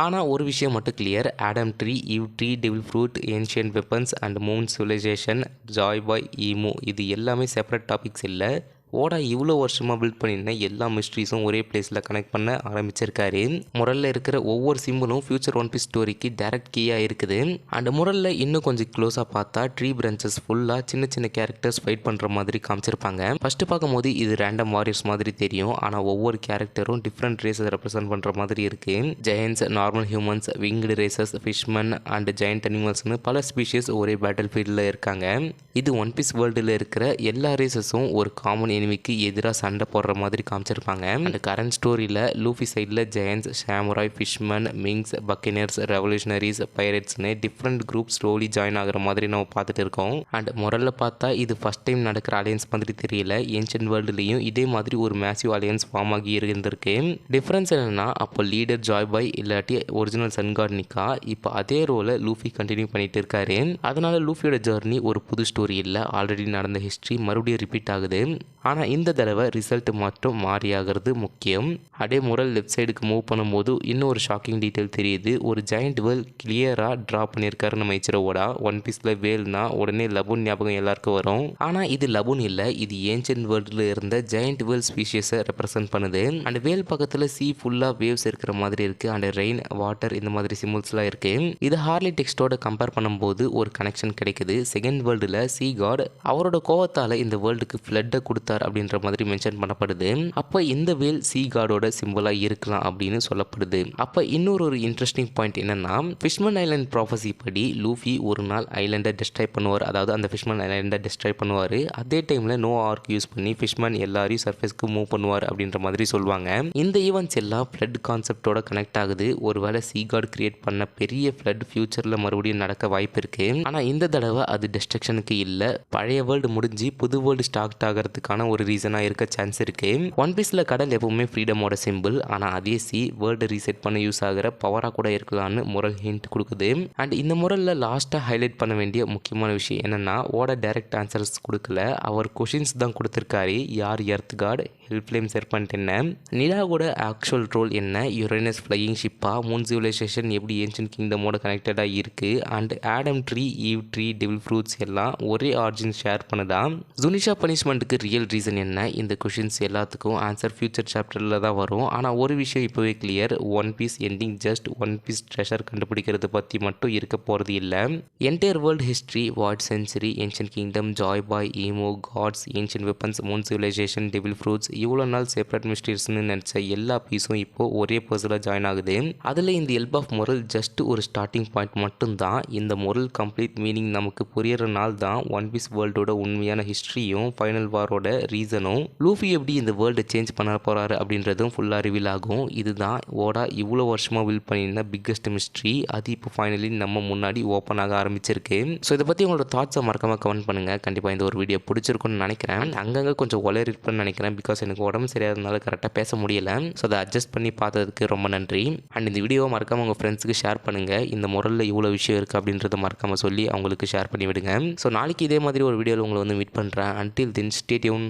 ஆனால் ஒரு விஷயம் மட்டும் clear, Adam tree, Eve tree, devil fruit, ancient weapons and moon civilisation, Joy Boy, Imu இது எல்லாமே செப்பரேட் டாபிக்ஸ் இல்லை. ஓடா இவ்வளோ வருஷமாக பில்ட் பண்ணியிருந்த எல்லா மிஸ்ட்ரிஸும் ஒரே பிளேஸில் கனெக்ட் பண்ண ஆரம்பிச்சிருக்காரு. முரலில் இருக்கிற ஒவ்வொரு சிம்பிளும் ஃபியூச்சர் ஒன் பீஸ் ஸ்டோரிக்கு டைரக்ட் கீயாக இருக்குது. அண்ட் முரலில் இன்னும் கொஞ்சம் க்ளோஸாக பார்த்தா ட்ரீ பிரான்ச்சஸ் ஃபுல்லாக சின்ன சின்ன கேரக்டர்ஸ் ஃபைட் பண்ணுற மாதிரி காமிச்சிருப்பாங்க. ஃபஸ்ட்டு பார்க்கும்போது இது ரேண்டம் வாரியர்ஸ் மாதிரி தெரியும், ஆனால் ஒவ்வொரு கேரக்டரும் டிஃப்ரெண்ட் ரேசஸ் ரெப்ரசென்ட் பண்ணுற மாதிரி இருக்குது. Giants, normal humans, winged races, fishman and giant அனிமல்ஸ்னு பல ஸ்பீஷிஸ் ஒரே பேட்டில் ஃபீல்டில் இருக்காங்க. இது ஒன் பீஸ் வேர்ல்டில் இருக்கிற எல்லா ரேசஸும் ஒரு காமன் எனிமிக்கு எதிராக சண்டை போடுற மாதிரி காமிச்சிருப்பாங்க. அந்த கரண்ட் ஸ்டோரியில் லூஃபி சைடில் giants, samurai, fishman, minks, buccaneers, revolutionaries, பைரட்ஸ்னு டிஃப்ரெண்ட் குரூப் ஸ்லோலி ஜாயின் ஆகிற மாதிரி நம்ம பார்த்துட்டு இருக்கோம். அண்ட் முரலில் பார்த்தா இது ஃபஸ்ட் டைம் நடக்கிற அலையன்ஸ் மாதிரி தெரியல. ஏன்ஷியன்ட் வேர்ல்டுலேயும் இதே மாதிரி ஒரு மேசிவ் அலையன்ஸ் ஃபார்ம் ஆகி இருந்திருக்கு. டிஃப்ரென்ஸ் என்னென்னா அப்போ லீடர் ஜாய் பாய் இல்லாட்டி ஒரிஜினல் சன்கார்ட் நிக்கா, இப்போ அதே ரோலை லூஃபி கண்டினியூ பண்ணிட்டு இருக்காரு. அதனால லூஃபியோட ஜர்னி ஒரு புது ஸ்டோரி இல்லை, ஆல்ரெடி நடந்த ஹிஸ்ட்ரி மறுபடியும் ரிப்பீட் ஆகுது. ஆனால் இந்த தடவை ரிசல்ட் மட்டும் மாறியாகிறது முக்கியம். அப்படியே முரல் லெஃப்ட் சைடுக்கு மூவ் பண்ணும்போது இன்னும் ஒரு ஷாக்கிங் டீட்டெயில் தெரியுது. ஒரு ஜெயண்ட் வேல் கிளியராக ட்ரா பண்ணியிருக்காரு நம்ம இச்சிரோவோட. ஒன் பீஸில் வேல்னா உடனே லபூன் ஞாபகம் எல்லாருக்கும் வரும். ஆனால் இது லபூன் இல்லை, இது ஏன்ஷியன்ட் வேர்ல்டில் இருந்த ஜெயண்ட் வேல் ஸ்பீஷியஸை ரெப்ரசென்ட் பண்ணுது. அண்ட் வேல் பக்கத்தில் சி ஃபுல்லாக வேவ்ஸ் இருக்கிற மாதிரி இருக்குது. அண்ட் ரெயின், வாட்டர் இந்த மாதிரி சிம்பிள்ஸ்லாம் இருக்குது. இது ஹார்லி டெக்ஸ்டோட கம்பேர் பண்ணும்போது ஒரு கனெக்ஷன் கிடைக்குது. செகண்ட் வேர்ல்டில் சி காட் அவரோட கோவத்தால் இந்த வேர்ல்டுக்கு ஃப்ளட்டை கொடுத்தாரு ஸ்டார் அப்படின்ற மாதிரி மென்ஷன் பண்ணப்படுது. அப்போ இந்த வேல் சீ காடோட சிம்பிளாக இருக்கலாம் அப்படின்னு சொல்லப்படுது. அப்போ இன்னொரு இன்ட்ரெஸ்டிங் பாயிண்ட் என்னன்னா, ஃபிஷ்மேன் ஐலாண்ட் ப்ராஃபஸி படி லூஃபி ஒரு நாள் ஐலாண்டை டிஸ்ட்ராய் பண்ணுவார். அதாவது அந்த ஃபிஷ்மேன் ஐலாண்டை டிஸ்ட்ராய் பண்ணுவார். அதே டைமில் நோ ஆர்க் யூஸ் பண்ணி ஃபிஷ்மேன் எல்லாரையும் சர்ஃபேஸ்க்கு மூவ் பண்ணுவார் அப்படின்ற மாதிரி சொல்லுவாங்க. இந்த ஈவெண்ட்ஸ் எல்லாம் ஃப்ளட் கான்செப்டோட கனெக்ட் ஆகுது. ஒருவேளை சீ காட் கிரியேட் பண்ண பெரிய ஃப்ளட் ஃபியூச்சரில் மறுபடியும் நடக்க வாய்ப்பு இருக்கு. ஆனால் இந்த தடவை அது டிஸ்ட்ரக்ஷனுக்கு இல்லை, பழைய வேர்ல்டு முடிஞ்சு புது வேர்ல்டு ஸ்டார்ட் ஆகிறதுக்கான ஒரு ரீசனாக இருக்க சான்ஸ் இருக்கு. ஒன் பீஸில் கடல் எப்பவுமே ஃப்ரீடமோட சிம்பிள், ஆனால் அதே சி வேர்ல்டு ரீசெட் பண்ண யூஸ் ஆகிற பவராக கூட இருக்கலாம்னு முரல் ஹிண்ட் கொடுக்குது. அண்ட் இந்த முரலில் லாஸ்ட்டாக ஹைலைட் பண்ண வேண்டிய முக்கியமான விஷயம் என்னன்னா, ஓட டைரக்ட் ஆன்சர்ஸ் கொடுக்கல, அவர் கொஷின்ஸ் தான் கொடுத்துருக்காரு. யார் எர்த் காட், ஹெல்ஃப்ளேம் செர்பன்ட் என்ன, நிலாவோட ஆக்சுவல் ரோல் என்ன, யுரேனஸ் ஃப்ளையிங் ஷிப்பா, மூன் சிவிலைசேஷன் எப்படி ஏன்ஷியன்ட் கிங்டமோட கனெக்டடாக இருக்குது, and Adam tree, Eve tree, devil fruits எல்லாம் ஒரே ஆரிஜின் ஷேர் பண்ணுதா, ஜுனிஷா பனிஷ்மெண்ட்டுக்கு ரியல் ரீசன் என்ன, இந்த கொஷின்ஸ் எல்லாத்துக்கும் ஆன்சர் ஃபியூச்சர் சாப்டரில் தான் வரும். ஆனால் ஒரு விஷயம் இப்போவே clear, One Piece ending just One Piece treasure கண்டுபிடிக்கிறது பற்றி மட்டும் இருக்க போகிறது இல்லை. Entire world history, void century, ancient kingdom, Joy Boy, Imu, gods, ancient weapons, moon civilization, devil fruits, இவ்வளோ நாள் செப்பரேட் மிஸ்டீரியஸ்னு நினச்ச எல்லா பீஸும் இப்போது ஒரே பர்சனில் ஜாயின் ஆகுது. அதில் இந்த எல்ப் ஆஃப் மொரல் ஜஸ்ட் ஒரு ஸ்டார்டிங் பாயிண்ட் மட்டும்தான். இந்த மொரல் கம்ப்ளீட் மீனிங் நமக்கு புரியற நாள் தான் ஒன் பீஸ் வேர்ல்டோட உண்மையான ஹிஸ்ட்ரியும் ஃபைனல் வாரோட ரீசனும் லூஃபி எப்படி இந்த வேர்ல்டை சேஞ்ச் பண்ண போகிறாரு அப்படின்றதும் ஃபுல்லாக ரிவீல் ஆகும். இதுதான் ஓடா இவ்வளோ வருஷமாக வில் பண்ணியிருந்த பிக்கஸ்ட் மிஸ்ட்ரி. அது இப்போ ஃபைனலி நம்ம முன்னாடி ஓப்பன் ஆக ஆரம்பிச்சிருக்கு. ஸோ இதை பற்றி உங்களோட தாட்ஸை மறக்காமல் கமெண்ட் பண்ணுங்கள். கண்டிப்பாக இந்த ஒரு வீடியோ பிடிச்சிருக்குன்னு நினைக்கிறேன். அங்கங்கே கொஞ்சம் இருப்பேன்னு நினைக்கிறேன், பிகாஸ் எனக்கு உடம்பு சரியாதனால கரெக்டாக பேச முடியல. ஸோ அதை அட்ஜஸ்ட் பண்ணி பார்த்ததுக்கு ரொம்ப நன்றி. அண்ட் இந்த வீடியோவை மறக்காமல் உங்கள் ஃப்ரெண்ட்ஸுக்கு ஷேர் பண்ணுங்கள். இந்த முறையில் இவ்வளோ விஷயம் இருக்குது அப்படின்றத மறக்காமல் சொல்லி அவங்களுக்கு ஷேர் பண்ணி விடுங்க. ஸோ நாளைக்கு இதே மாதிரி ஒரு வீடியோவில் உங்களை வந்து மீட் பண்ணுறேன். Until then stay tune.